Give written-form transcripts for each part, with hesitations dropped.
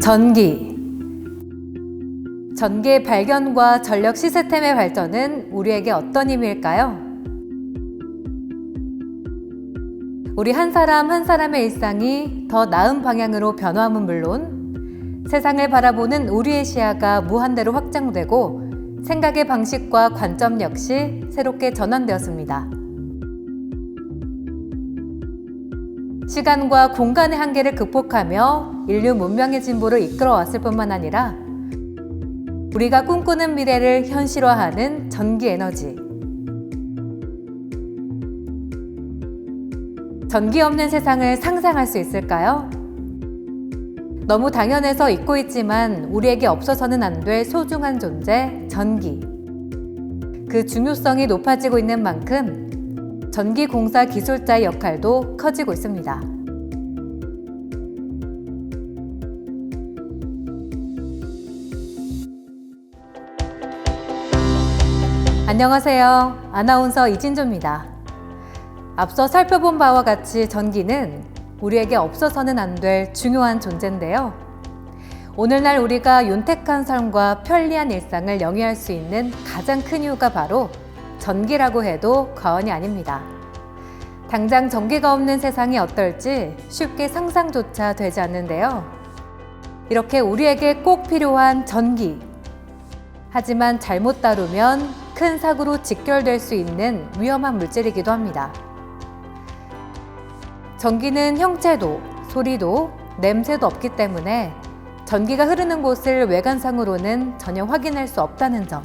전기. 전기의 발견과 전력 시스템의 발전은 우리에게 어떤 의미일까요? 우리 한 사람 한 사람의 일상이 더 나은 방향으로 변화함은 물론 세상을 바라보는 우리의 시야가 무한대로 확장되고 생각의 방식과 관점 역시 새롭게 전환되었습니다. 시간과 공간의 한계를 극복하며 인류 문명의 진보를 이끌어왔을 뿐만 아니라 우리가 꿈꾸는 미래를 현실화하는 전기 에너지. 전기 없는 세상을 상상할 수 있을까요? 너무 당연해서 잊고 있지만 우리에게 없어서는 안 될 소중한 존재, 전기. 그 중요성이 높아지고 있는 만큼 전기공사 기술자의 역할도 커지고 있습니다. 안녕하세요. 아나운서 이진조입니다. 앞서 살펴본 바와 같이 전기는 우리에게 없어서는 안 될 중요한 존재인데요. 오늘날 우리가 윤택한 삶과 편리한 일상을 영위할 수 있는 가장 큰 이유가 바로 전기라고 해도 과언이 아닙니다. 당장 전기가 없는 세상이 어떨지 쉽게 상상조차 되지 않는데요. 이렇게 우리에게 꼭 필요한 전기. 하지만 잘못 다루면 큰 사고로 직결될 수 있는 위험한 물질이기도 합니다. 전기는 형체도, 소리도, 냄새도 없기 때문에 전기가 흐르는 곳을 외관상으로는 전혀 확인할 수 없다는 점.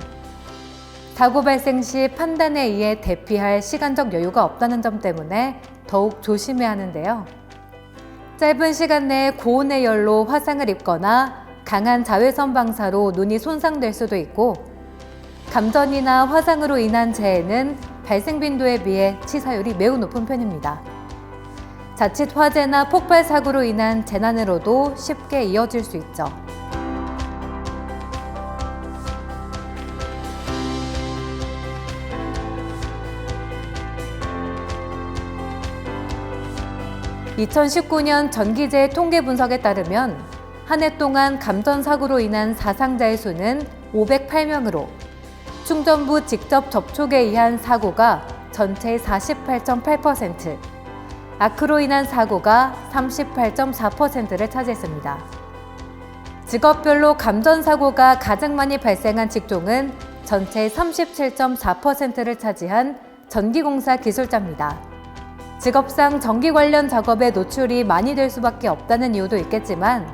사고 발생 시 판단에 의해 대피할 시간적 여유가 없다는 점 때문에 더욱 조심해야 하는데요. 짧은 시간 내에 고온의 열로 화상을 입거나 강한 자외선 방사로 눈이 손상될 수도 있고 감전이나 화상으로 인한 재해는 발생 빈도에 비해 치사율이 매우 높은 편입니다. 자칫 화재나 폭발 사고로 인한 재난으로도 쉽게 이어질 수 있죠. (2019년) 전기재해 통계 분석에 따르면 한 해 동안 감전 사고로 인한 사상자의 수는 508명으로 충전부 직접 접촉에 의한 사고가 전체의 48.8%, 아크로 인한 사고가 38.4%를 차지했습니다. 직업별로 감전 사고가 가장 많이 발생한 직종은 전체의 37.4%를 차지한 전기공사 기술자입니다. 직업상 전기 관련 작업에 노출이 많이 될 수밖에 없다는 이유도 있겠지만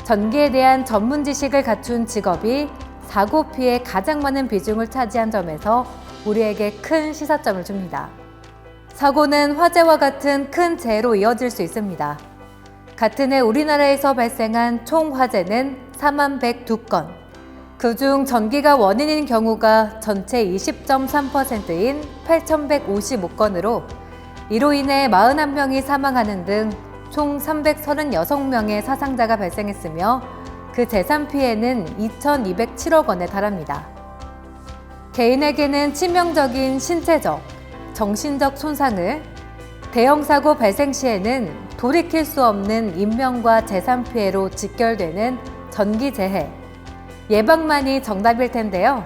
전기에 대한 전문 지식을 갖춘 직업이 사고 피해에 가장 많은 비중을 차지한 점에서 우리에게 큰 시사점을 줍니다. 사고는 화재와 같은 큰 재해로 이어질 수 있습니다. 같은 해 우리나라에서 발생한 총 화재는 4102건. 그중 전기가 원인인 경우가 전체 20.3%인 8155건으로 이로 인해 41명이 사망하는 등 총 336명의 사상자가 발생했으며 그 재산 피해는 2,207억 원에 달합니다. 개인에게는 치명적인 신체적, 정신적 손상을, 대형 사고 발생 시에는 돌이킬 수 없는 인명과 재산 피해로 직결되는 전기 재해, 예방만이 정답일 텐데요.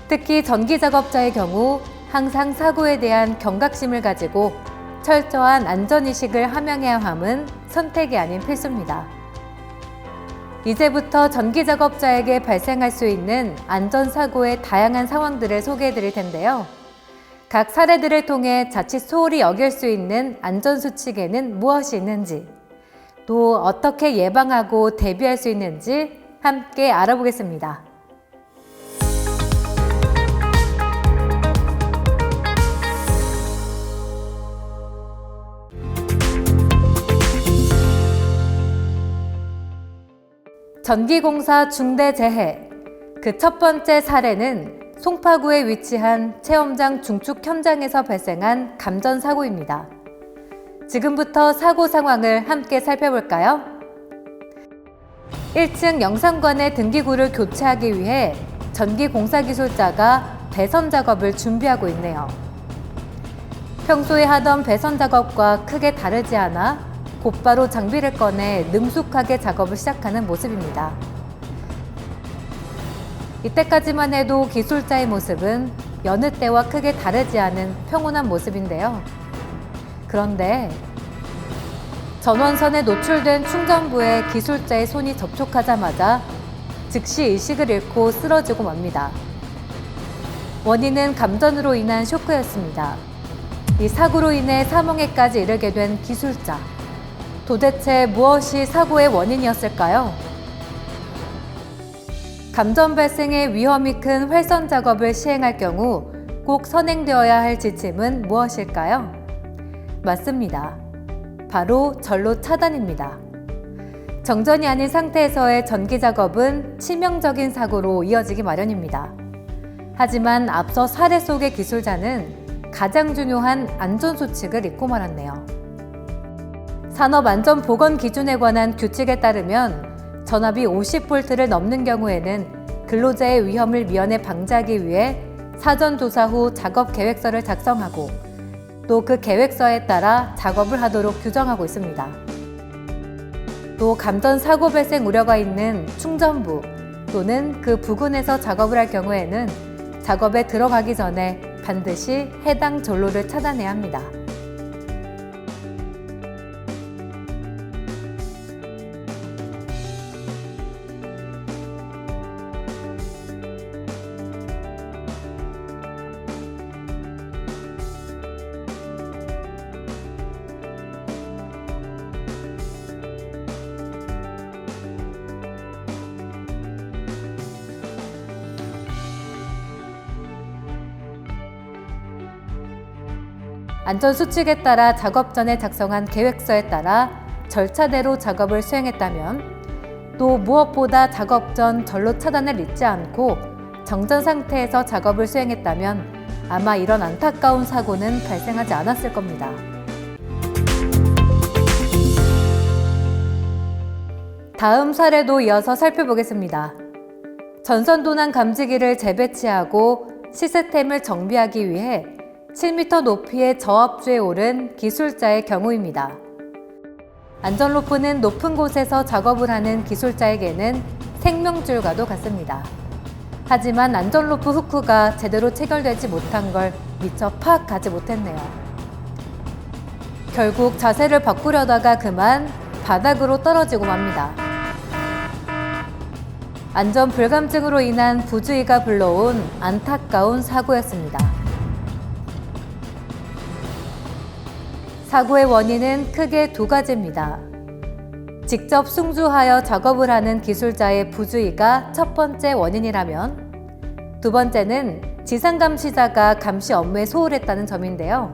특히 전기 작업자의 경우 항상 사고에 대한 경각심을 가지고 철저한 안전의식을 함양해야 함은 선택이 아닌 필수입니다. 이제부터 전기 작업자에게 발생할 수 있는 안전사고의 다양한 상황들을 소개해 드릴 텐데요. 각 사례들을 통해 자칫 소홀히 여길 수 있는 안전수칙에는 무엇이 있는지, 또 어떻게 예방하고 대비할 수 있는지 함께 알아보겠습니다. 전기공사 중대재해. 그 첫 번째 사례는 송파구에 위치한 체험장 중축 현장에서 발생한 감전 사고입니다. 지금부터 사고 상황을 함께 살펴볼까요? 1층 영상관의 등기구를 교체하기 위해 전기공사 기술자가 배선 작업을 준비하고 있네요. 평소에 하던 배선 작업과 크게 다르지 않아 곧바로 장비를 꺼내 능숙하게 작업을 시작하는 모습입니다. 이때까지만 해도 기술자의 모습은 여느 때와 크게 다르지 않은 평온한 모습인데요. 그런데 전원선에 노출된 충전부에 기술자의 손이 접촉하자마자 즉시 의식을 잃고 쓰러지고 맙니다. 원인은 감전으로 인한 쇼크였습니다. 이 사고로 인해 사망에까지 이르게 된 기술자. 도대체 무엇이 사고의 원인이었을까요? 감전 발생의 위험이 큰 활선 작업을 시행할 경우 꼭 선행되어야 할 지침은 무엇일까요? 맞습니다. 바로 전로 차단입니다. 정전이 아닌 상태에서의 전기 작업은 치명적인 사고로 이어지기 마련입니다. 하지만 앞서 사례 속의 기술자는 가장 중요한 안전수칙을 잊고 말았네요. 산업안전보건 기준에 관한 규칙에 따르면 전압이 50V를 넘는 경우에는 근로자의 위험을 미연에 방지하기 위해 사전 조사 후 작업 계획서를 작성하고 또 그 계획서에 따라 작업을 하도록 규정하고 있습니다. 또 감전 사고 발생 우려가 있는 충전부 또는 그 부근에서 작업을 할 경우에는 작업에 들어가기 전에 반드시 해당 전로를 차단해야 합니다. 안전수칙에 따라 작업 전에 작성한 계획서에 따라 절차대로 작업을 수행했다면 또 무엇보다 작업 전 전로 차단을 잊지 않고 정전 상태에서 작업을 수행했다면 아마 이런 안타까운 사고는 발생하지 않았을 겁니다. 다음 사례도 이어서 살펴보겠습니다. 전선도난 감지기를 재배치하고 시스템을 정비하기 위해 7m 높이의 저압주에 오른 기술자의 경우입니다. 안전로프는 높은 곳에서 작업을 하는 기술자에게는 생명줄과도 같습니다. 하지만 안전로프 후크가 제대로 체결되지 못한 걸 미처 파악하지 못했네요. 결국 자세를 바꾸려다가 그만 바닥으로 떨어지고 맙니다. 안전 불감증으로 인한 부주의가 불러온 안타까운 사고였습니다. 사고의 원인은 크게 두 가지입니다. 직접 승주하여 작업을 하는 기술자의 부주의가 첫 번째 원인이라면 두 번째는 지상감시자가 감시 업무에 소홀했다는 점인데요.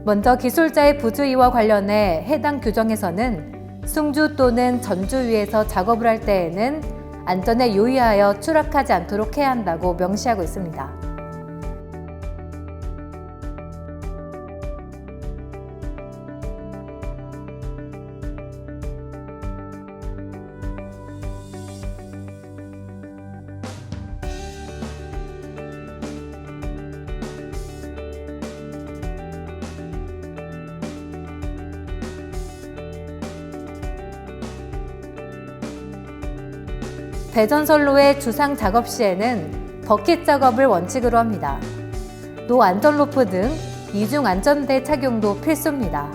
먼저 기술자의 부주의와 관련해 해당 규정에서는 승주 또는 전주 위에서 작업을 할 때에는 안전에 유의하여 추락하지 않도록 해야 한다고 명시하고 있습니다. 배전선로의 주상 작업 시에는 버킷 작업을 원칙으로 합니다. 또 안전로프 등 이중 안전대 착용도 필수입니다.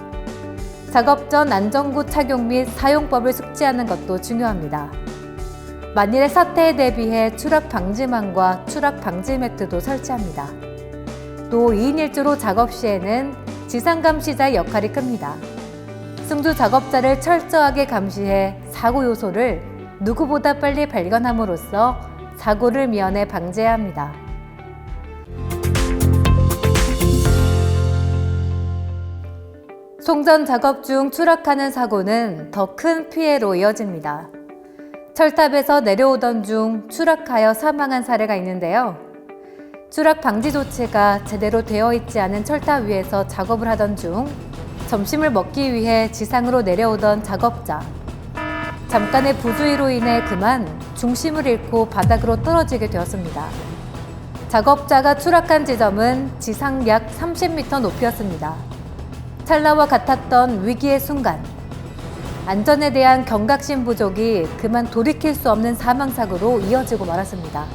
작업 전 안전구 착용 및 사용법을 숙지하는 것도 중요합니다. 만일의 사태에 대비해 추락 방지망과 추락 방지 매트도 설치합니다. 또 2인 1조로 작업 시에는 지상감시자의 역할이 큽니다. 승주 작업자를 철저하게 감시해 사고 요소를 누구보다 빨리 발견함으로써 사고를 미연에 방지해야 합니다. 송전 작업 중 추락하는 사고는 더 큰 피해로 이어집니다. 철탑에서 내려오던 중 추락하여 사망한 사례가 있는데요. 추락 방지 조치가 제대로 되어 있지 않은 철탑 위에서 작업을 하던 중 점심을 먹기 위해 지상으로 내려오던 작업자. 잠깐의 부주의로 인해 그만 중심을 잃고 바닥으로 떨어지게 되었습니다. 작업자가 추락한 지점은 지상 약 30m 높이였습니다. 찰나와 같았던 위기의 순간, 안전에 대한 경각심 부족이 그만 돌이킬 수 없는 사망사고로 이어지고 말았습니다.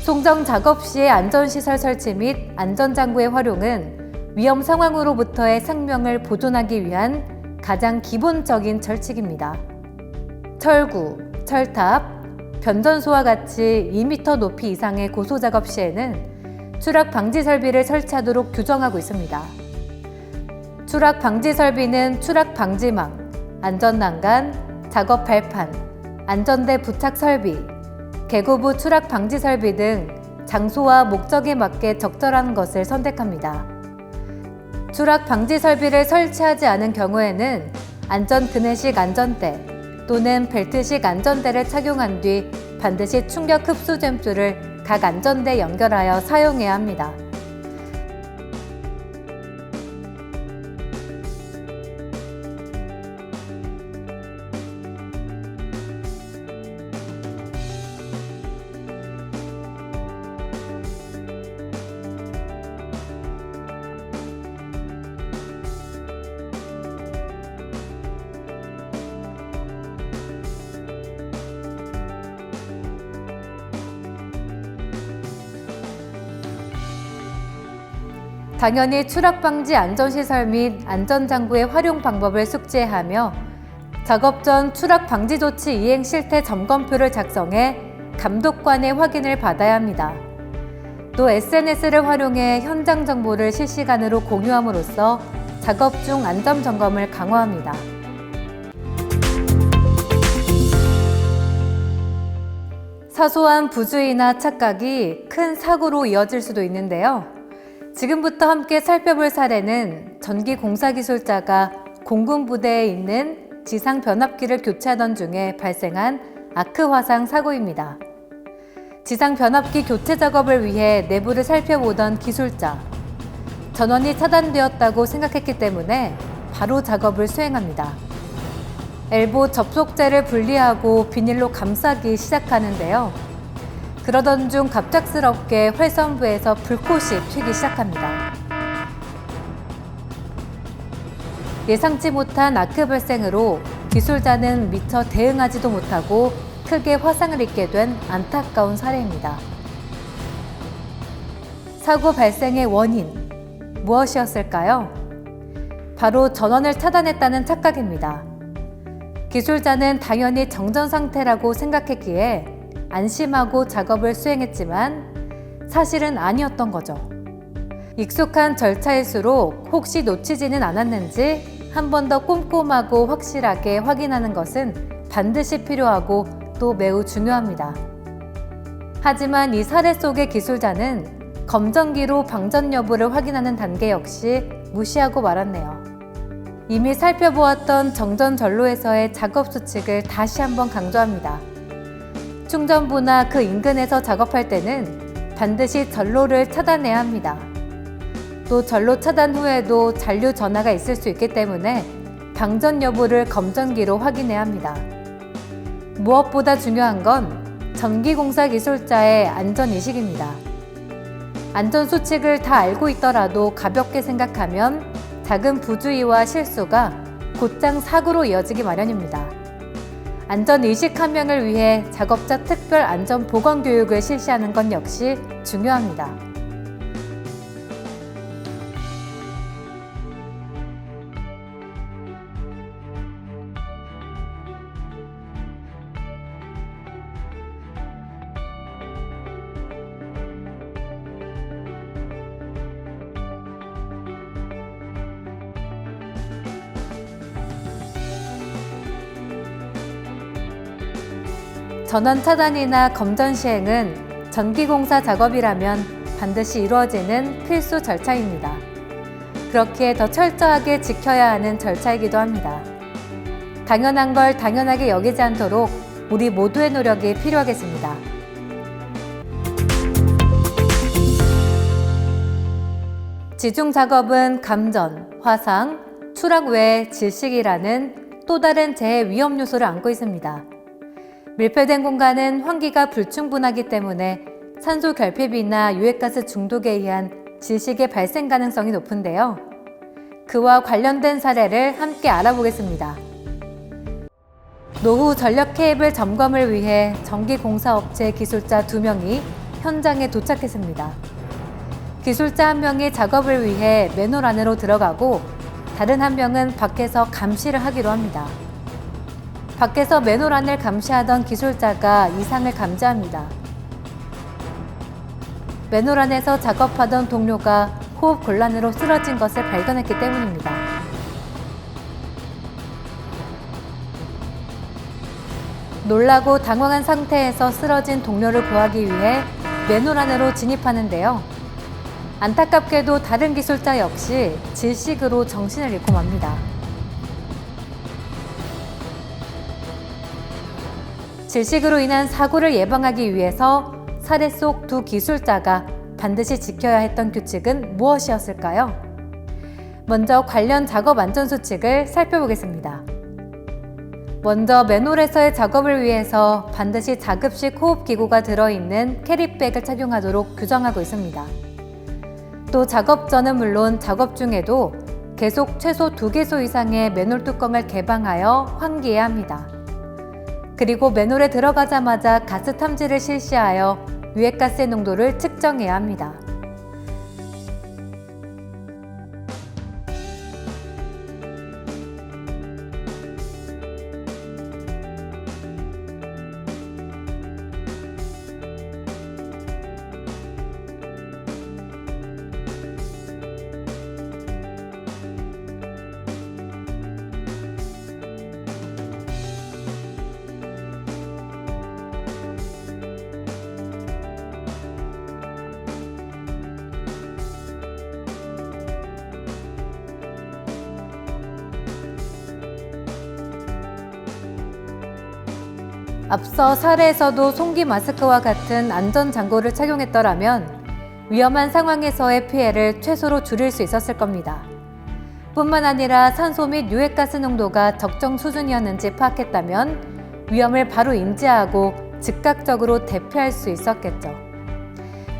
송정 작업 시의 안전시설 설치 및 안전장구의 활용은 위험 상황으로부터의 생명을 보존하기 위한 가장 기본적인 철칙입니다. 철구, 철탑, 변전소와 같이 2m 높이 이상의 고소작업 시에는 추락 방지 설비를 설치하도록 규정하고 있습니다. 추락 방지 설비는 추락 방지망, 안전난간, 작업 발판, 안전대 부착 설비, 개고부 추락 방지 설비 등 장소와 목적에 맞게 적절한 것을 선택합니다. 추락 방지 설비를 설치하지 않은 경우에는 안전그네식 안전대 또는 벨트식 안전대를 착용한 뒤 반드시 충격 흡수 잼수를 각 안전대에 연결하여 사용해야 합니다. 당연히 추락방지 안전시설 및 안전장구의 활용 방법을 숙지하며 작업 전 추락방지 조치 이행 실태 점검표를 작성해 감독관의 확인을 받아야 합니다. 또 SNS를 활용해 현장 정보를 실시간으로 공유함으로써 작업 중 안전 점검을 강화합니다. 사소한 부주의나 착각이 큰 사고로 이어질 수도 있는데요. 지금부터 함께 살펴볼 사례는 전기공사기술자가 공군부대에 있는 지상 변압기를 교체하던 중에 발생한 아크 화상 사고입니다. 지상 변압기 교체 작업을 위해 내부를 살펴보던 기술자. 전원이 차단되었다고 생각했기 때문에 바로 작업을 수행합니다. 엘보 접속재를 분리하고 비닐로 감싸기 시작하는데요. 그러던 중 갑작스럽게 활선부에서 불꽃이 튀기 시작합니다. 예상치 못한 아크 발생으로 기술자는 미처 대응하지도 못하고 크게 화상을 입게 된 안타까운 사례입니다. 사고 발생의 원인, 무엇이었을까요? 바로 전원을 차단했다는 착각입니다. 기술자는 당연히 정전 상태라고 생각했기에 안심하고 작업을 수행했지만 사실은 아니었던 거죠. 익숙한 절차일수록 혹시 놓치지는 않았는지 한 번 더 꼼꼼하고 확실하게 확인하는 것은 반드시 필요하고 또 매우 중요합니다. 하지만 이 사례 속의 기술자는 검전기로 방전 여부를 확인하는 단계 역시 무시하고 말았네요. 이미 살펴보았던 정전 전로에서의 작업 수칙을 다시 한번 강조합니다. 충전부나 그 인근에서 작업할 때는 반드시 전로를 차단해야 합니다. 또 전로 차단 후에도 잔류 전하가 있을 수 있기 때문에 방전 여부를 검전기로 확인해야 합니다. 무엇보다 중요한 건 전기공사 기술자의 안전의식입니다. 안전수칙을 다 알고 있더라도 가볍게 생각하면 작은 부주의와 실수가 곧장 사고로 이어지기 마련입니다. 안전의식 함양을 위해 작업자 특별 안전보건교육을 실시하는 것 역시 중요합니다. 전원 차단이나 검전 시행은 전기공사 작업이라면 반드시 이루어지는 필수 절차입니다. 그렇기에 더 철저하게 지켜야 하는 절차이기도 합니다. 당연한 걸 당연하게 여기지 않도록 우리 모두의 노력이 필요하겠습니다. 지중 작업은 감전, 화상, 추락 외에 질식이라는 또 다른 재해 위험 요소를 안고 있습니다. 밀폐된 공간은 환기가 불충분하기 때문에 산소 결핍이나 유해가스 중독에 의한 질식의 발생 가능성이 높은데요. 그와 관련된 사례를 함께 알아보겠습니다. 노후 전력 케이블 점검을 위해 전기공사업체 기술자 2명이 현장에 도착했습니다. 기술자 1명이 작업을 위해 맨홀 안으로 들어가고 다른 1명은 밖에서 감시를 하기로 합니다. 밖에서 맨홀 안을 감시하던 기술자가 이상을 감지합니다. 맨홀 안에서 작업하던 동료가 호흡 곤란으로 쓰러진 것을 발견했기 때문입니다. 놀라고 당황한 상태에서 쓰러진 동료를 구하기 위해 맨홀 안으로 진입하는데요. 안타깝게도 다른 기술자 역시 질식으로 정신을 잃고 맙니다. 질식으로 인한 사고를 예방하기 위해서 사례 속 2 기술자가 반드시 지켜야 했던 규칙은 무엇이었을까요? 먼저 관련 작업 안전 수칙을 살펴보겠습니다. 먼저 맨홀에서의 작업을 위해서 반드시 자급식 호흡기구가 들어있는 캐리백을 착용하도록 규정하고 있습니다. 또 작업 전은 물론 작업 중에도 계속 최소 2개소 이상의 맨홀 뚜껑을 개방하여 환기해야 합니다. 그리고 맨홀에 들어가자마자 가스 탐지를 실시하여 유해가스의 농도를 측정해야 합니다. 앞서 사례에서도 송기 마스크와 같은 안전장구를 착용했더라면 위험한 상황에서의 피해를 최소로 줄일 수 있었을 겁니다. 뿐만 아니라 산소 및 유해가스 농도가 적정 수준이었는지 파악했다면 위험을 바로 인지하고 즉각적으로 대피할 수 있었겠죠.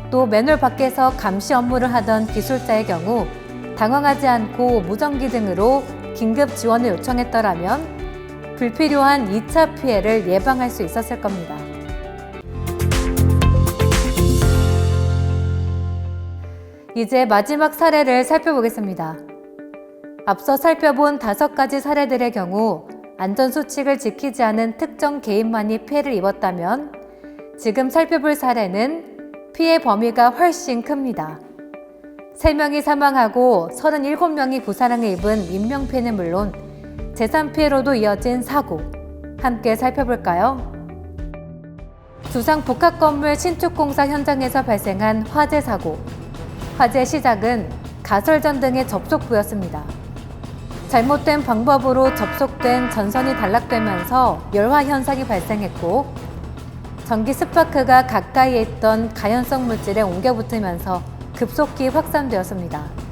또 맨홀 밖에서 감시 업무를 하던 기술자의 경우 당황하지 않고 무전기 등으로 긴급 지원을 요청했더라면 불필요한 2차 피해를 예방할 수 있었을 겁니다. 이제 마지막 사례를 살펴보겠습니다. 앞서 살펴본 5가지 사례들의 경우 안전수칙을 지키지 않은 특정 개인만이 피해를 입었다면 지금 살펴볼 사례는 피해 범위가 훨씬 큽니다. 3명이 사망하고 37명이 부상을 입은 인명피해는 물론 재산 피해로도 이어진 사고, 함께 살펴볼까요? 두상 복합건물 신축공사 현장에서 발생한 화재 사고. 화재 시작은 가설전 등의 접속부였습니다. 잘못된 방법으로 접속된 전선이 단락되면서 열화 현상이 발생했고, 전기 스파크가 가까이에 있던 가연성 물질에 옮겨 붙으면서 급속히 확산되었습니다.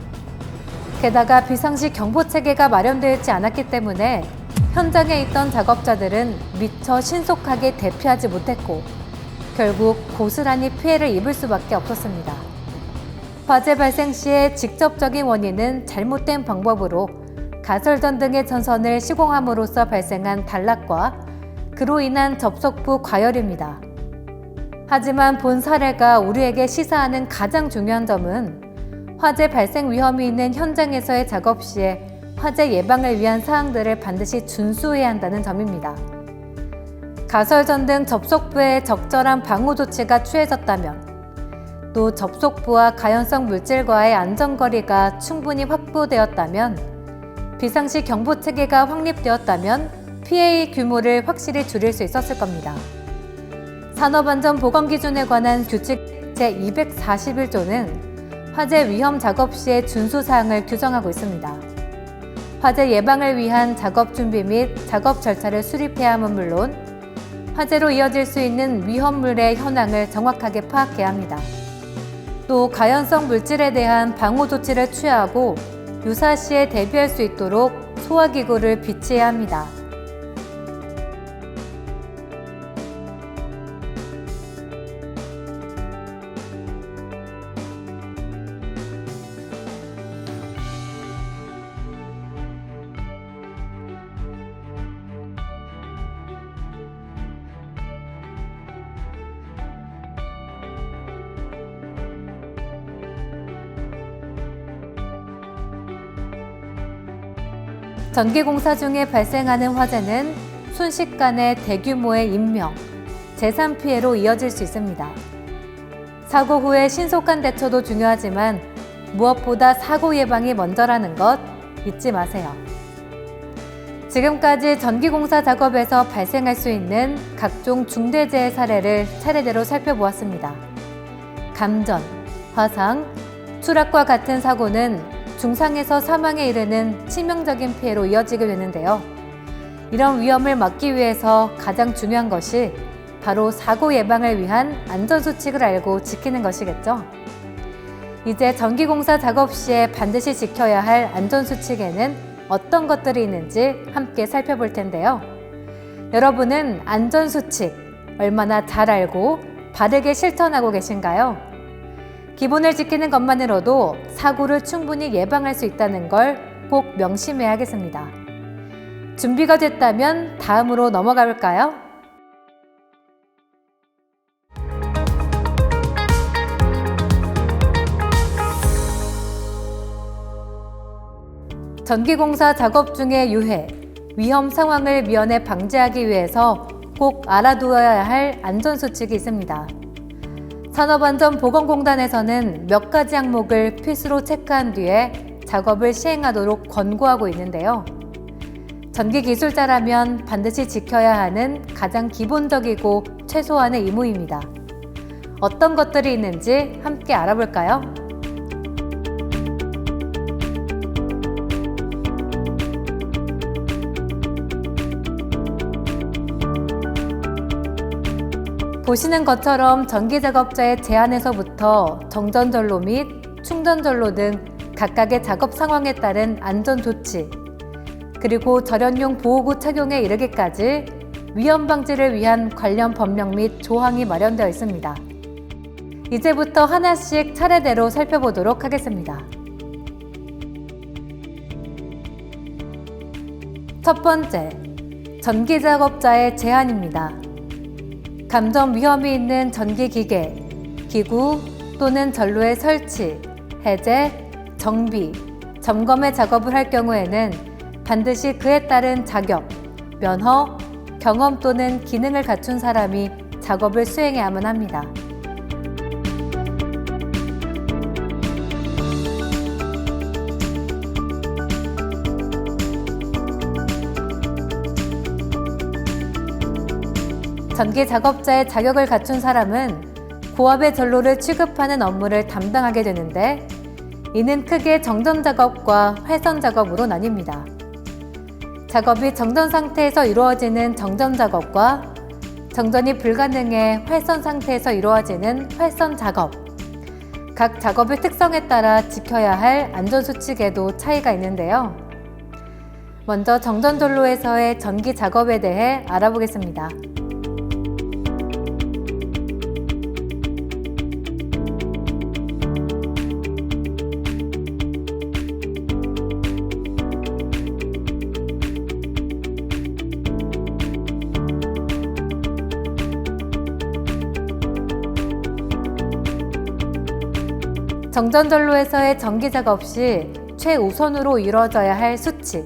게다가 비상시 경보체계가 마련되어 있지 않았기 때문에 현장에 있던 작업자들은 미처 신속하게 대피하지 못했고 결국 고스란히 피해를 입을 수밖에 없었습니다. 화재 발생 시의 직접적인 원인은 잘못된 방법으로 가설전 등의 전선을 시공함으로써 발생한 단락과 그로 인한 접속부 과열입니다. 하지만 본 사례가 우리에게 시사하는 가장 중요한 점은 화재 발생 위험이 있는 현장에서의 작업 시에 화재 예방을 위한 사항들을 반드시 준수해야 한다는 점입니다. 가설전 등 접속부에 적절한 방호 조치가 취해졌다면, 또 접속부와 가연성 물질과의 안전거리가 충분히 확보되었다면, 비상시 경보체계가 확립되었다면 피해의 규모를 확실히 줄일 수 있었을 겁니다. 산업안전보건기준에 관한 규칙 제241조는 화재 위험 작업 시의 준수사항을 규정하고 있습니다. 화재 예방을 위한 작업 준비 및 작업 절차를 수립해야 함은 물론 화재로 이어질 수 있는 위험물의 현황을 정확하게 파악해야 합니다. 또 가연성 물질에 대한 방호 조치를 취하고 유사시에 대비할 수 있도록 소화기구를 비치해야 합니다. 전기공사 중에 발생하는 화재는 순식간에 대규모의 인명, 재산 피해로 이어질 수 있습니다. 사고 후에 신속한 대처도 중요하지만 무엇보다 사고 예방이 먼저라는 것 잊지 마세요. 지금까지 전기공사 작업에서 발생할 수 있는 각종 중대재해 사례를 차례대로 살펴보았습니다. 감전, 화상, 추락과 같은 사고는 중상에서 사망에 이르는 치명적인 피해로 이어지게 되는데요. 이런 위험을 막기 위해서 가장 중요한 것이 바로 사고 예방을 위한 안전수칙을 알고 지키는 것이겠죠. 이제 전기공사 작업 시에 반드시 지켜야 할 안전수칙에는 어떤 것들이 있는지 함께 살펴볼 텐데요. 여러분은 안전수칙 얼마나 잘 알고 바르게 실천하고 계신가요? 기본을 지키는 것만으로도 사고를 충분히 예방할 수 있다는 걸 꼭 명심해야겠습니다. 준비가 됐다면 다음으로 넘어가 볼까요? 전기공사 작업 중의 유해, 위험 상황을 미연에 방지하기 위해서 꼭 알아두어야 할 안전수칙이 있습니다. 산업안전보건공단에서는 몇 가지 항목을 필수로 체크한 뒤에 작업을 시행하도록 권고하고 있는데요. 전기기술자라면 반드시 지켜야 하는 가장 기본적이고 최소한의 의무입니다. 어떤 것들이 있는지 함께 알아볼까요? 보시는 것처럼 전기작업자의 제한에서부터 정전전로 및 충전전로 등 각각의 작업 상황에 따른 안전조치, 그리고 절연용 보호구 착용에 이르기까지 위험 방지를 위한 관련 법령 및 조항이 마련되어 있습니다. 이제부터 하나씩 차례대로 살펴보도록 하겠습니다. 첫 번째, 전기작업자의 제한입니다. 감전 위험이 있는 전기기계, 기구 또는 전로의 설치, 해제, 정비, 점검의 작업을 할 경우에는 반드시 그에 따른 자격, 면허, 경험 또는 기능을 갖춘 사람이 작업을 수행해야만 합니다. 전기 작업자의 자격을 갖춘 사람은 고압의 전로를 취급하는 업무를 담당하게 되는데, 이는 크게 정전 작업과 활선 작업으로 나뉩니다. 작업이 정전 상태에서 이루어지는 정전 작업과 정전이 불가능해 활선 상태에서 이루어지는 활선 작업, 각 작업의 특성에 따라 지켜야 할 안전수칙에도 차이가 있는데요. 먼저 정전 전로에서의 전기 작업에 대해 알아보겠습니다. 정전전로에서의 전기작업 시 최우선으로 이루어져야 할 수칙,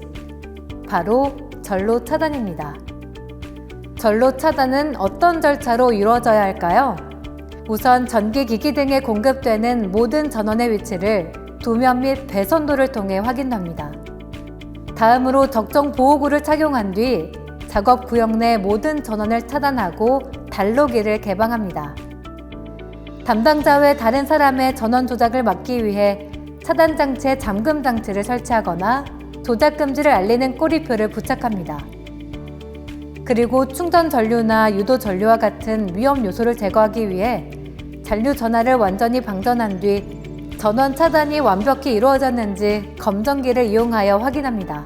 바로 전로 차단입니다. 전로 차단은 어떤 절차로 이루어져야 할까요? 우선 전기기기 등에 공급되는 모든 전원의 위치를 도면 및 배선도를 통해 확인합니다. 다음으로 적정 보호구를 착용한 뒤 작업 구역 내 모든 전원을 차단하고 단로기를 개방합니다. 담당자 외 다른 사람의 전원 조작을 막기 위해 차단 장치에 잠금 장치를 설치하거나 조작 금지를 알리는 꼬리표를 부착합니다. 그리고 충전 전류나 유도 전류와 같은 위험 요소를 제거하기 위해 잔류 전하를 완전히 방전한 뒤 전원 차단이 완벽히 이루어졌는지 검전기를 이용하여 확인합니다.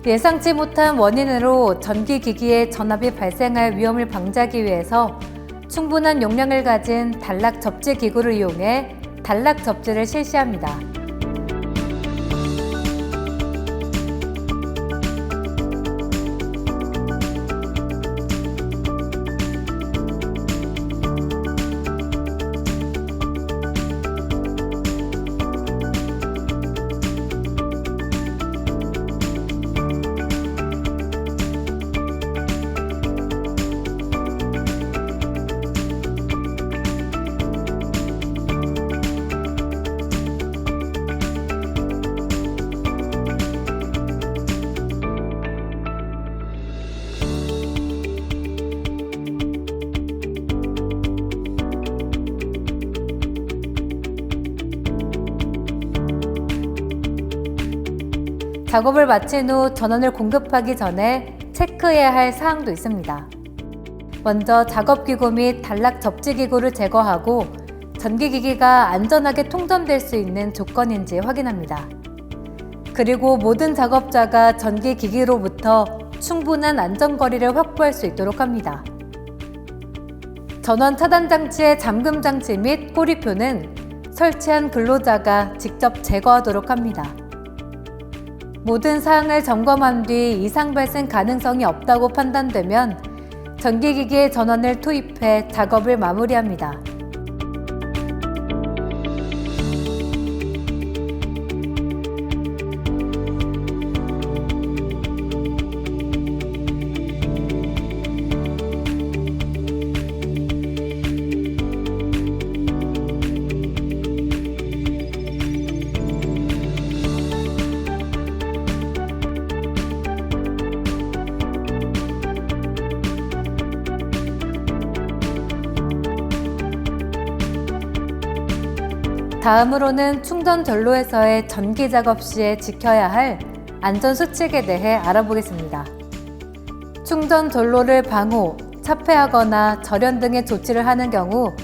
예상치 못한 원인으로 전기기기에 전압이 발생할 위험을 방지하기 위해서 충분한 용량을 가진 단락 접지 기구를 이용해 단락 접지를 실시합니다. 작업을 마친 후 전원을 공급하기 전에 체크해야 할 사항도 있습니다. 먼저 작업기구 및 단락 접지기구를 제거하고 전기기기가 안전하게 통전될 수 있는 조건인지 확인합니다. 그리고 모든 작업자가 전기기기로부터 충분한 안전거리를 확보할 수 있도록 합니다. 전원 차단 장치의 잠금 장치 및 꼬리표는 설치한 근로자가 직접 제거하도록 합니다. 모든 사항을 점검한 뒤 이상 발생 가능성이 없다고 판단되면 전기기기에 전원을 투입해 작업을 마무리합니다. 다음으로는 충전 전로에서의 전기 작업 시에 지켜야 할 안전수칙에 대해 알아보겠습니다. 충전 전로를 방호, 차폐하거나 절연 등의 조치를 하는 경우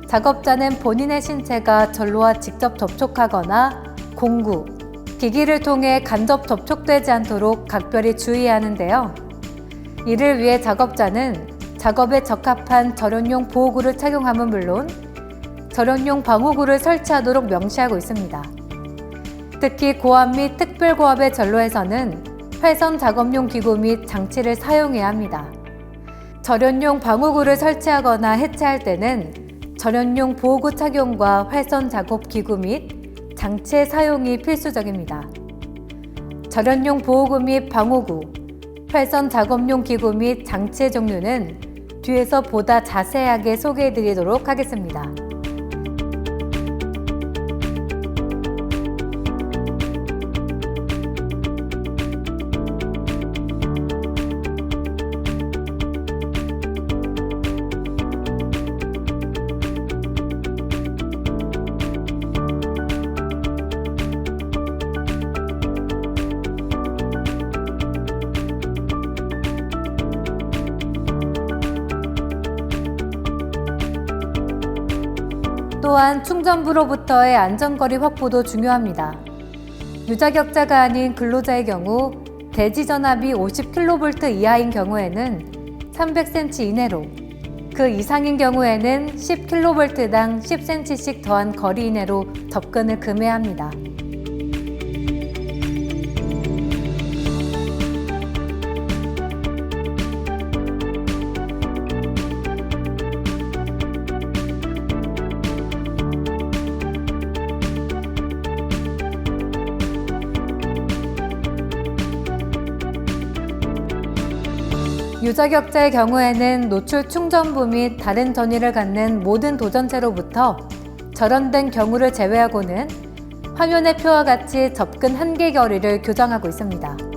작업자는 본인의 신체가 전로와 직접 접촉하거나 공구, 기기를 통해 간접 접촉되지 않도록 각별히 주의해야 하는데요. 이를 위해 작업자는 작업에 적합한 절연용 보호구를 착용함은 물론 절연용 방호구를 설치하도록 명시하고 있습니다. 특히 고압 및 특별고압의 전로에서는 회선 작업용 기구 및 장치를 사용해야 합니다. 절연용 방호구를 설치하거나 해체할 때는 절연용 보호구 착용과 회선 작업 기구 및 장치의 사용이 필수적입니다. 절연용 보호구 및 방호구, 회선 작업용 기구 및 장치의 종류는 뒤에서 보다 자세하게 소개해드리도록 하겠습니다. 또한 충전부로부터의 안전거리 확보도 중요합니다. 유자격자가 아닌 근로자의 경우 대지전압이 50kV 이하인 경우에는 300cm 이내로, 그 이상인 경우에는 10kV당 10cm씩 더한 거리 이내로 접근을 금해야 합니다. 유자격자의 경우에는 노출 충전부 및 다른 전위를 갖는 모든 도전체로부터 절연된 경우를 제외하고는 화면의 표와 같이 접근 한계 거리를 규정하고 있습니다.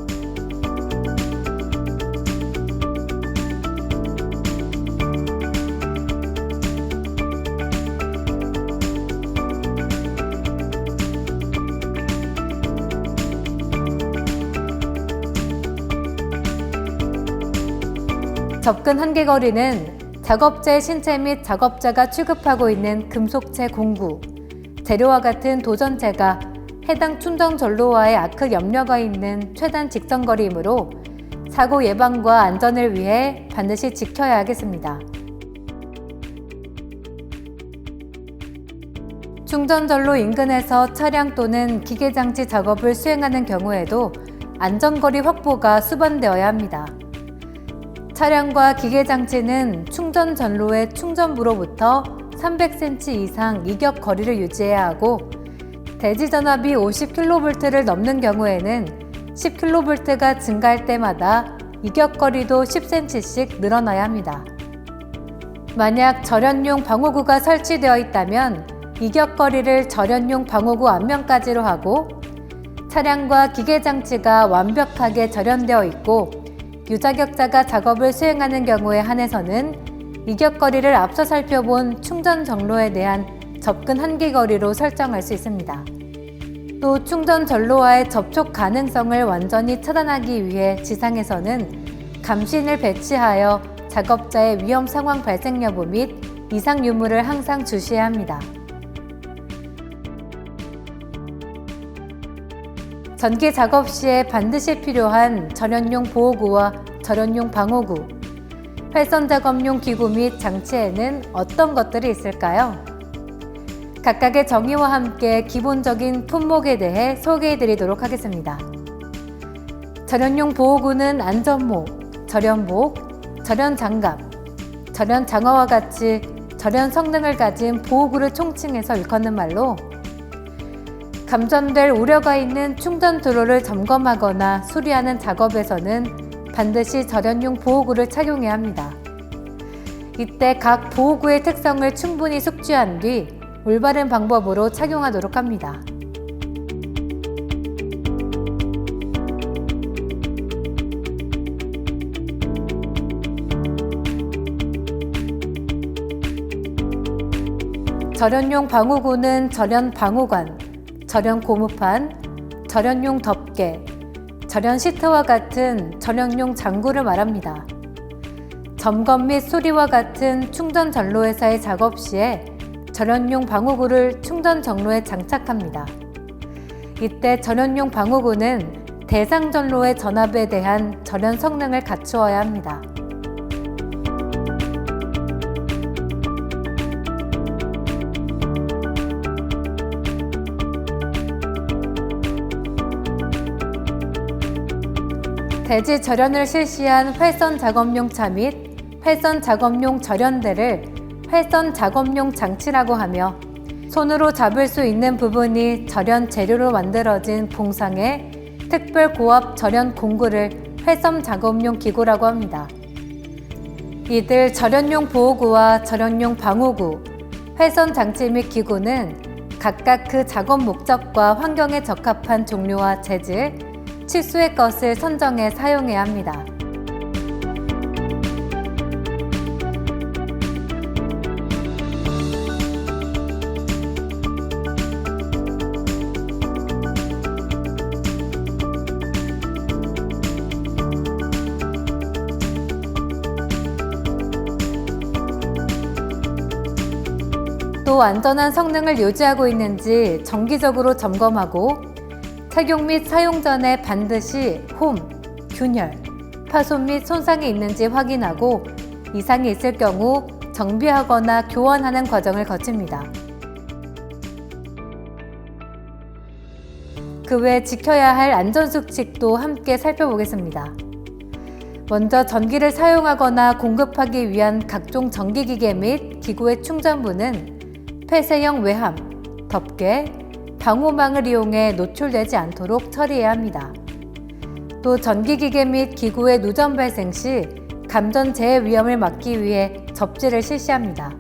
접근 한계 거리는 작업자의 신체 및 작업자가 취급하고 있는 금속체 공구, 재료와 같은 도전체가 해당 충전 전로와의 아크 염려가 있는 최단 직선거리이므로 사고 예방과 안전을 위해 반드시 지켜야 하겠습니다. 충전 전로 인근에서 차량 또는 기계장치 작업을 수행하는 경우에도 안전거리 확보가 수반되어야 합니다. 차량과 기계장치는 충전 전로의 충전부로부터 300cm 이상 이격 거리를 유지해야 하고 대지전압이 50kV를 넘는 경우에는 10kV가 증가할 때마다 이격 거리도 10cm씩 늘어나야 합니다. 만약 절연용 방호구가 설치되어 있다면 이격 거리를 절연용 방호구 앞면까지로 하고 차량과 기계장치가 완벽하게 절연되어 있고 유자격자가 작업을 수행하는 경우에 한해서는 이격거리를 앞서 살펴본 충전 정로에 대한 접근 한계 거리로 설정할 수 있습니다. 또 충전 전로와의 접촉 가능성을 완전히 차단하기 위해 지상에서는 감시인을 배치하여 작업자의 위험 상황 발생 여부 및 이상 유무를 항상 주시해야 합니다. 전기 작업 시에 반드시 필요한 절연용 보호구와 절연용 방호구, 활선 작업용 기구 및 장치에는 어떤 것들이 있을까요? 각각의 정의와 함께 기본적인 품목에 대해 소개해 드리도록 하겠습니다. 절연용 보호구는 안전목, 절연복, 절연장갑, 절연장화와 같이 절연 성능을 가진 보호구를 총칭해서 일컫는 말로 감전될 우려가 있는 충전 도로를 점검하거나 수리하는 작업에서는 반드시 절연용 보호구를 착용해야 합니다. 이때 각 보호구의 특성을 충분히 숙지한 뒤 올바른 방법으로 착용하도록 합니다. 절연용 방호구는 절연 방호관, 절연 고무판, 절연용 덮개, 절연 시트와 같은 절연용 장구를 말합니다. 점검 및 수리와 같은 충전 전로회사의 작업 시에 절연용 방호구를 충전 전로에 장착합니다. 이때 절연용 방호구는 대상 전로의 전압에 대한 절연 성능을 갖추어야 합니다. 대지 절연을 실시한 활선 작업용 차 및 활선 작업용 절연대를 활선 작업용 장치라고 하며 손으로 잡을 수 있는 부분이 절연 재료로 만들어진 봉상의 특별 고압 절연 공구를 활선 작업용 기구라고 합니다. 이들 절연용 보호구와 절연용 방호구, 활선 장치 및 기구는 각각 그 작업 목적과 환경에 적합한 종류와 재질, 치수의 것을 선정해 사용해야 합니다. 또 안전한 성능을 유지하고 있는지 정기적으로 점검하고 착용 및 사용 전에 반드시 홈, 균열, 파손 및 손상이 있는지 확인하고 이상이 있을 경우 정비하거나 교환하는 과정을 거칩니다. 그 외 지켜야 할 안전수칙도 함께 살펴보겠습니다. 먼저 전기를 사용하거나 공급하기 위한 각종 전기기계 및 기구의 충전부는 폐쇄형 외함, 덮개, 방호망을 이용해 노출되지 않도록 처리해야 합니다. 또 전기기계 및 기구의 누전 발생 시 감전 재해 위험을 막기 위해 접지를 실시합니다.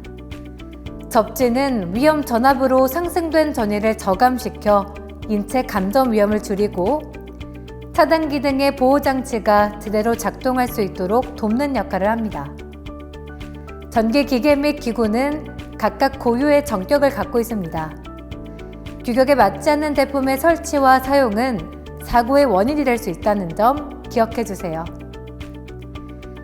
접지는 위험 전압으로 상승된 전위를 저감시켜 인체 감전 위험을 줄이고 차단기 등의 보호장치가 제대로 작동할 수 있도록 돕는 역할을 합니다. 전기기계 및 기구는 각각 고유의 전격을 갖고 있습니다. 규격에 맞지 않는 제품의 설치와 사용은 사고의 원인이 될 수 있다는 점 기억해 주세요.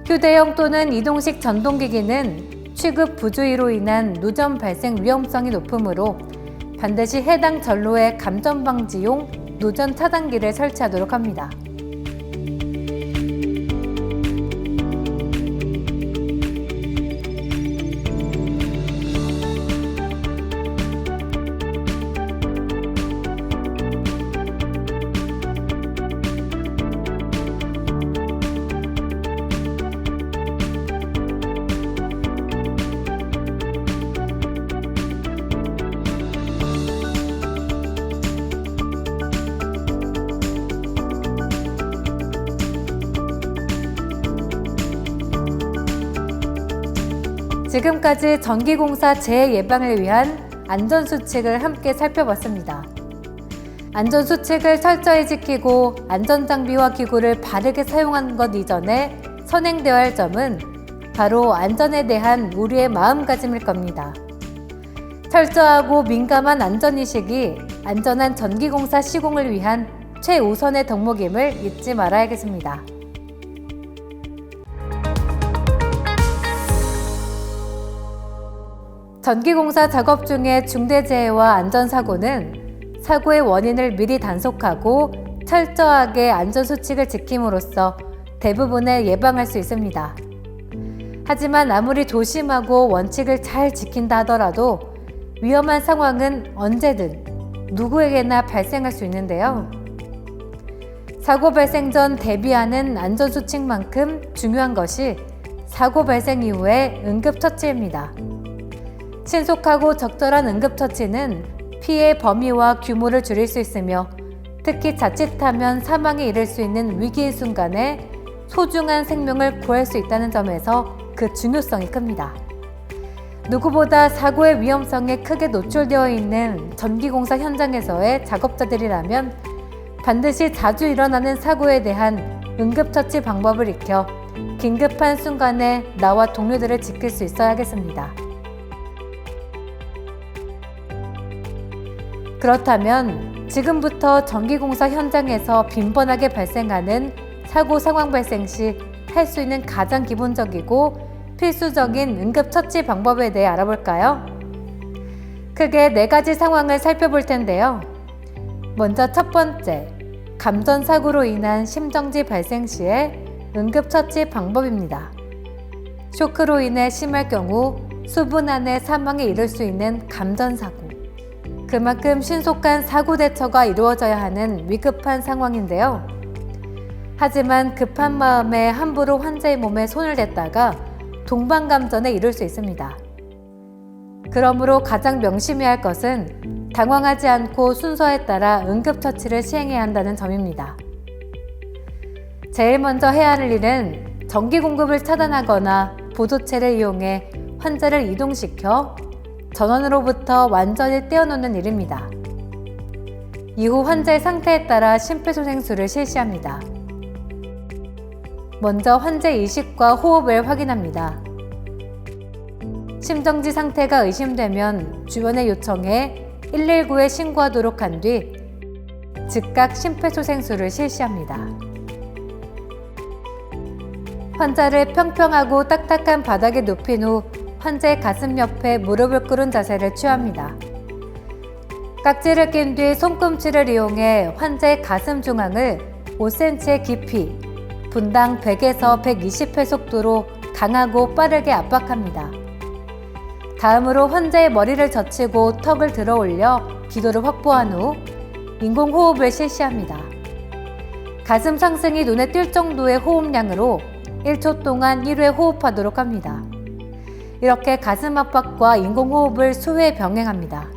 휴대용 또는 이동식 전동기기는 취급 부주의로 인한 누전 발생 위험성이 높으므로 반드시 해당 전로에 감전 방지용 누전 차단기를 설치하도록 합니다. 지금까지 전기공사 재해 예방을 위한 안전수칙을 함께 살펴봤습니다. 안전수칙을 철저히 지키고 안전장비와 기구를 바르게 사용하는 것 이전에 선행되어야 할 점은 바로 안전에 대한 우리의 마음가짐일 겁니다. 철저하고 민감한 안전의식이 안전한 전기공사 시공을 위한 최우선의 덕목임을 잊지 말아야겠습니다. 전기공사 작업 중의 중대재해와 안전사고는 사고의 원인을 미리 단속하고 철저하게 안전수칙을 지킴으로써 대부분을 예방할 수 있습니다. 하지만 아무리 조심하고 원칙을 잘 지킨다 하더라도 위험한 상황은 언제든 누구에게나 발생할 수 있는데요. 사고 발생 전 대비하는 안전수칙만큼 중요한 것이 사고 발생 이후의 응급처치입니다. 신속하고 적절한 응급처치는 피해 범위와 규모를 줄일 수 있으며 특히 자칫하면 사망에 이를 수 있는 위기의 순간에 소중한 생명을 구할 수 있다는 점에서 그 중요성이 큽니다. 누구보다 사고의 위험성에 크게 노출되어 있는 전기공사 현장에서의 작업자들이라면 반드시 자주 일어나는 사고에 대한 응급처치 방법을 익혀 긴급한 순간에 나와 동료들을 지킬 수 있어야겠습니다. 그렇다면 지금부터 전기공사 현장에서 빈번하게 발생하는 사고 상황 발생 시 할 수 있는 가장 기본적이고 필수적인 응급처치 방법에 대해 알아볼까요? 크게 4가지 상황을 살펴볼 텐데요. 먼저 첫 번째, 감전사고로 인한 심정지 발생 시의 응급처치 방법입니다. 쇼크로 인해 심할 경우 수분 안에 사망에 이를 수 있는 감전사고. 그만큼 신속한 사고 대처가 이루어져야 하는 위급한 상황인데요. 하지만 급한 마음에 함부로 환자의 몸에 손을 댔다가 동반감전에 이를 수 있습니다. 그러므로 가장 명심해야 할 것은 당황하지 않고 순서에 따라 응급처치를 시행해야 한다는 점입니다. 제일 먼저 해야 할 일은 전기 공급을 차단하거나 보조체를 이용해 환자를 이동시켜 전원으로부터 완전히 떼어놓는 일입니다. 이후 환자의 상태에 따라 심폐소생술을 실시합니다. 먼저 환자의 의식과 호흡을 확인합니다. 심정지 상태가 의심되면 주변에 요청해 119에 신고하도록 한 뒤 즉각 심폐소생술을 실시합니다. 환자를 평평하고 딱딱한 바닥에 눕힌 후 환자의 가슴 옆에 무릎을 꿇은 자세를 취합니다. 깍지를 낀 뒤 손꿈치를 이용해 환자의 가슴 중앙을 5cm의 깊이, 분당 100에서 120회 속도로 강하고 빠르게 압박합니다. 다음으로 환자의 머리를 젖히고 턱을 들어 올려 기도를 확보한 후 인공호흡을 실시합니다. 가슴 상승이 눈에 띌 정도의 호흡량으로 1초 동안 1회 호흡하도록 합니다. 이렇게 가슴 압박과 인공호흡을 수회 병행합니다.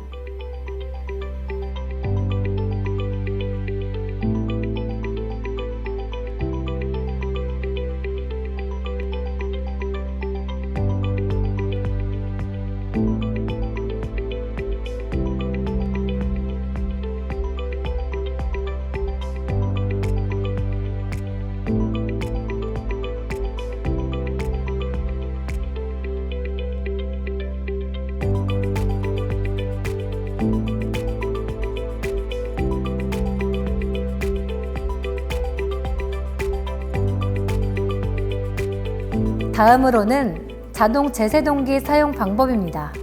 다음으로는 자동 제세동기 사용 방법입니다.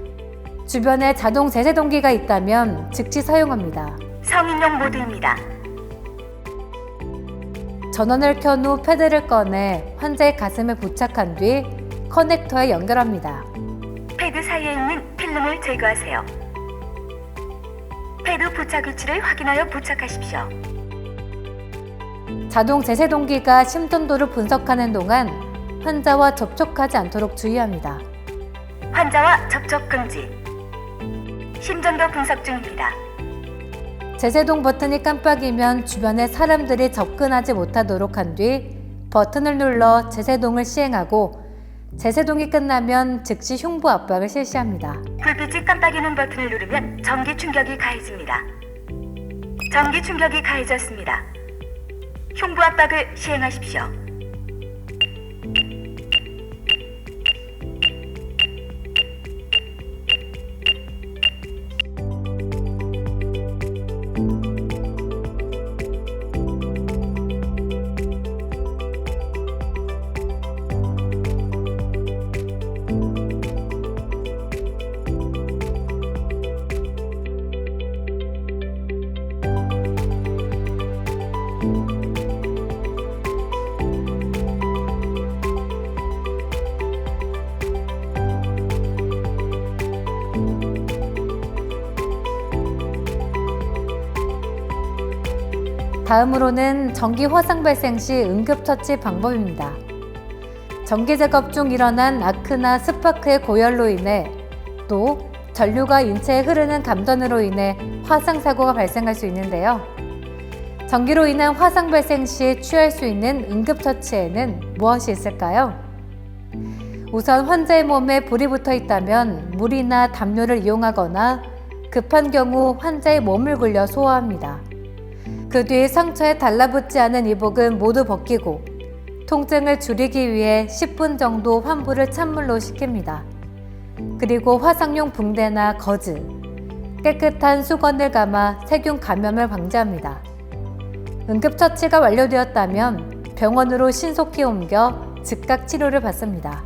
주변에 자동 제세동기가 있다면 즉시 사용합니다. 성인용 모드입니다. 전원을 켠 후 패드를 꺼내 환자의 가슴에 부착한 뒤 커넥터에 연결합니다. 패드 사이에 있는 필름을 제거하세요. 패드 부착 위치를 확인하여 부착하십시오. 자동 제세동기가 심전도를 분석하는 동안 환자와 접촉하지 않도록 주의합니다. 환자와 접촉 금지. 심전도 분석 중입니다. 제세동 버튼이 깜빡이면 주변에 사람들이 접근하지 못하도록 한 뒤 버튼을 눌러 제세동을 시행하고 제세동이 끝나면 즉시 흉부 압박을 실시합니다. 불빛이 깜빡이는 버튼을 누르면 전기 충격이 가해집니다. 전기 충격이 가해졌습니다. 흉부 압박을 시행하십시오. 다음으로는 전기 화상 발생 시 응급처치 방법입니다. 전기 작업 중 일어난 아크나 스파크의 고열로 인해 또 전류가 인체에 흐르는 감전으로 인해 화상 사고가 발생할 수 있는데요. 전기로 인한 화상 발생 시 취할 수 있는 응급처치에는 무엇이 있을까요? 우선 환자의 몸에 불이 붙어 있다면 물이나 담요를 이용하거나 급한 경우 환자의 몸을 굴려 소화합니다. 그 뒤 상처에 달라붙지 않은 이복은 모두 벗기고 통증을 줄이기 위해 10분 정도 환부를 찬물로 식힙니다. 그리고 화상용 붕대나 거즈, 깨끗한 수건을 감아 세균 감염을 방지합니다. 응급처치가 완료되었다면 병원으로 신속히 옮겨 즉각 치료를 받습니다.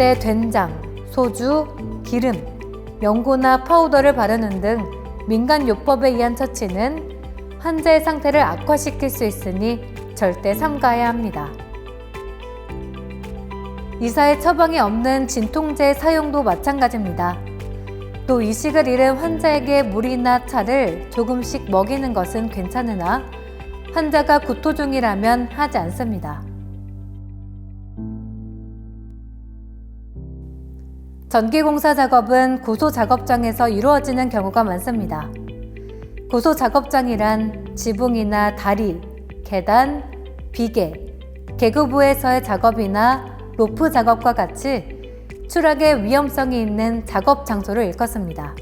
이때 된장, 소주, 기름, 연고나 파우더를 바르는 등 민간요법에 의한 처치는 환자의 상태를 악화시킬 수 있으니 절대 삼가해야 합니다. 의사의 처방이 없는 진통제 사용도 마찬가지입니다. 또 의식을 잃은 환자에게 물이나 차를 조금씩 먹이는 것은 괜찮으나 환자가 구토 중이라면 하지 않습니다. 전기공사 작업은 고소작업장에서 이루어지는 경우가 많습니다. 고소작업장이란 지붕이나 다리, 계단, 비계, 계급부에서의 작업이나 로프 작업과 같이 추락의 위험성이 있는 작업 장소를 일컫습니다.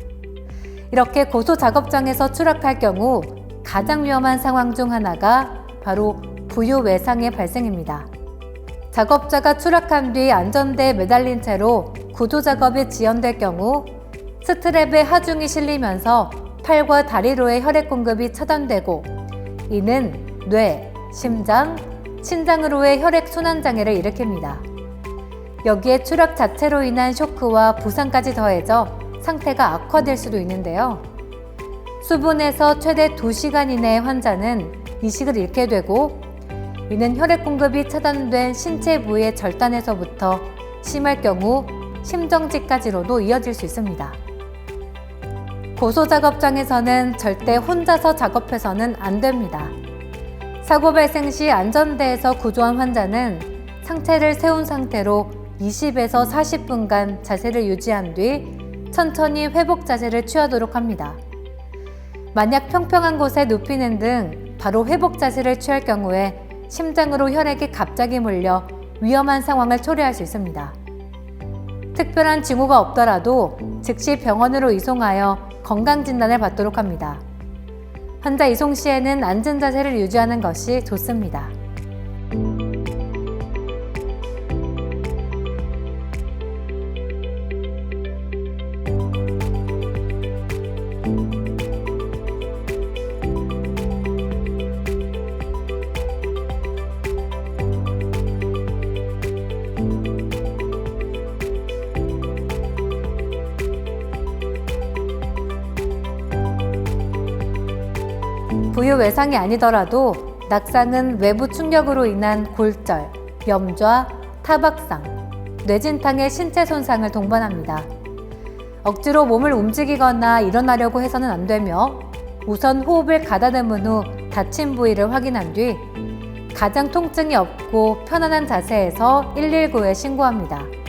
이렇게 고소작업장에서 추락할 경우 가장 위험한 상황 중 하나가 바로 부유외상의 발생입니다. 작업자가 추락한 뒤 안전대에 매달린 채로 구조작업이 지연될 경우 스트랩에 하중이 실리면서 팔과 다리로의 혈액 공급이 차단되고 이는 뇌, 심장, 신장으로의 혈액 순환 장애를 일으킵니다. 여기에 추락 자체로 인한 쇼크와 부상까지 더해져 상태가 악화될 수도 있는데요. 수분에서 최대 2시간 이내의 환자는 의식을 잃게 되고 이는 혈액 공급이 차단된 신체 부위의 절단에서부터 심할 경우 심정지까지로도 이어질 수 있습니다. 고소작업장에서는 절대 혼자서 작업해서는 안 됩니다. 사고 발생 시 안전대에서 구조한 환자는 상체를 세운 상태로 20에서 40분간 자세를 유지한 뒤 천천히 회복 자세를 취하도록 합니다. 만약 평평한 곳에 눕히는 등 바로 회복 자세를 취할 경우에 심장으로 혈액이 갑자기 몰려 위험한 상황을 초래할 수 있습니다. 특별한 징후가 없더라도 즉시 병원으로 이송하여 건강진단을 받도록 합니다. 환자 이송 시에는 앉은 자세를 유지하는 것이 좋습니다. 부유외상이 아니더라도 낙상은 외부 충격으로 인한 골절, 염좌, 타박상, 뇌진탕의 신체 손상을 동반합니다. 억지로 몸을 움직이거나 일어나려고 해서는 안 되며 우선 호흡을 가다듬은 후 다친 부위를 확인한 뒤 가장 통증이 없고 편안한 자세에서 119에 신고합니다.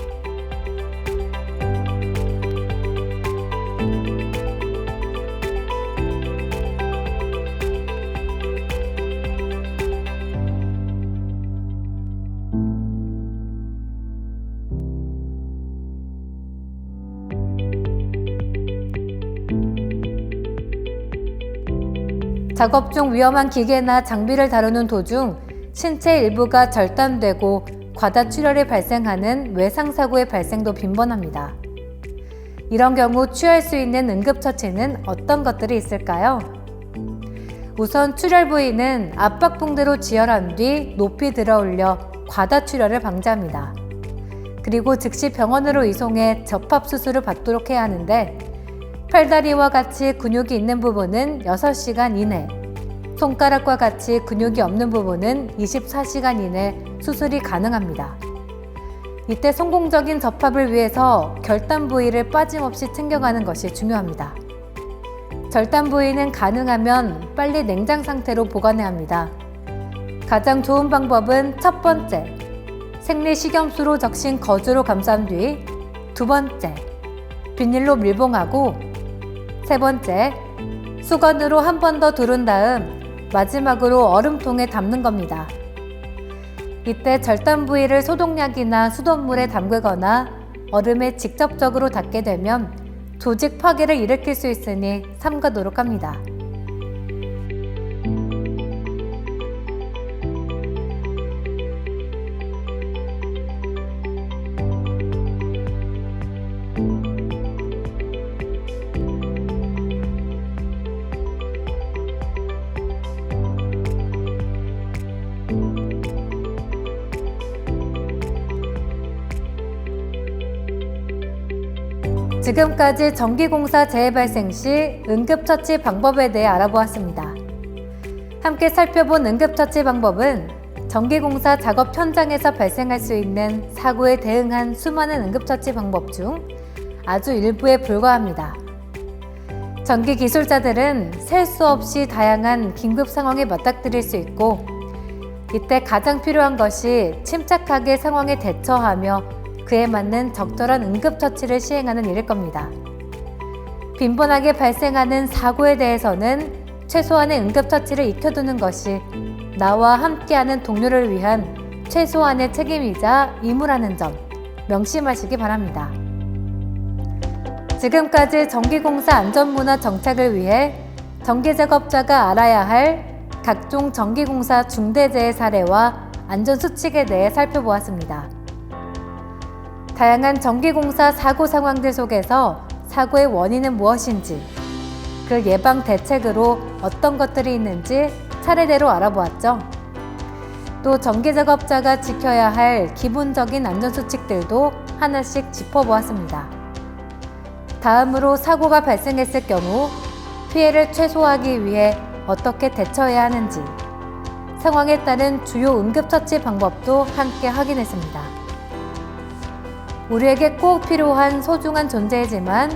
작업 중 위험한 기계나 장비를 다루는 도중 신체 일부가 절단되고 과다출혈이 발생하는 외상사고의 발생도 빈번합니다. 이런 경우 취할 수 있는 응급처치는 어떤 것들이 있을까요? 우선 출혈 부위는 압박붕대로 지혈한 뒤 높이 들어올려 과다 출혈을 방지합니다. 그리고 즉시 병원으로 이송해 접합수술을 받도록 해야 하는데 팔다리와 같이 근육이 있는 부분은 6시간 이내, 손가락과 같이 근육이 없는 부분은 24시간 이내 수술이 가능합니다. 이때 성공적인 접합을 위해서 결단 부위를 빠짐없이 챙겨가는 것이 중요합니다. 절단 부위는 가능하면 빨리 냉장 상태로 보관해야 합니다. 가장 좋은 방법은 첫 번째, 생리식염수로 적신 거즈로 감싼 뒤 두 번째, 비닐로 밀봉하고 세 번째, 수건으로 한 번 더 두른 다음 마지막으로 얼음통에 담는 겁니다. 이때 절단 부위를 소독약이나 수돗물에 담그거나 얼음에 직접적으로 닿게 되면 조직 파괴를 일으킬 수 있으니 삼가도록 합니다. 지금까지 전기공사 재해 발생 시 응급처치 방법에 대해 알아보았습니다. 함께 살펴본 응급처치 방법은 전기공사 작업 현장에서 발생할 수 있는 사고에 대응한 수많은 응급처치 방법 중 아주 일부에 불과합니다. 전기기술자들은 셀 수 없이 다양한 긴급 상황에 맞닥뜨릴 수 있고 이때 가장 필요한 것이 침착하게 상황에 대처하며 그에 맞는 적절한 응급처치를 시행하는 일일 겁니다. 빈번하게 발생하는 사고에 대해서는 최소한의 응급처치를 익혀두는 것이 나와 함께하는 동료를 위한 최소한의 책임이자 의무라는 점 명심하시기 바랍니다. 지금까지 전기공사 안전문화 정착을 위해 전기작업자가 알아야 할 각종 전기공사 중대재해 사례와 안전수칙에 대해 살펴보았습니다. 다양한 전기공사 사고 상황들 속에서 사고의 원인은 무엇인지, 그 예방 대책으로 어떤 것들이 있는지 차례대로 알아보았죠. 또 전기작업자가 지켜야 할 기본적인 안전수칙들도 하나씩 짚어보았습니다. 다음으로 사고가 발생했을 경우 피해를 최소화하기 위해 어떻게 대처해야 하는지, 상황에 따른 주요 응급처치 방법도 함께 확인했습니다. 우리에게 꼭 필요한 소중한 존재이지만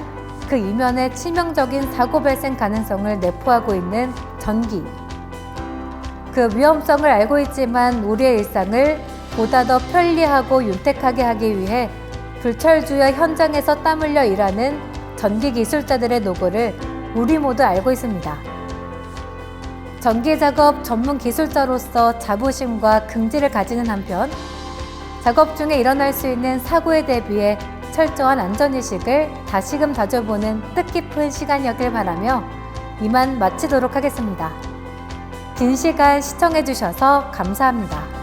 그 이면에 치명적인 사고 발생 가능성을 내포하고 있는 전기. 그 위험성을 알고 있지만 우리의 일상을 보다 더 편리하고 윤택하게 하기 위해 불철주야 현장에서 땀 흘려 일하는 전기기술자들의 노고를 우리 모두 알고 있습니다. 전기작업 전문 기술자로서 자부심과 긍지를 가지는 한편 작업 중에 일어날 수 있는 사고에 대비해 철저한 안전의식을 다시금 다져보는 뜻깊은 시간이었길 바라며 이만 마치도록 하겠습니다. 긴 시간 시청해주셔서 감사합니다.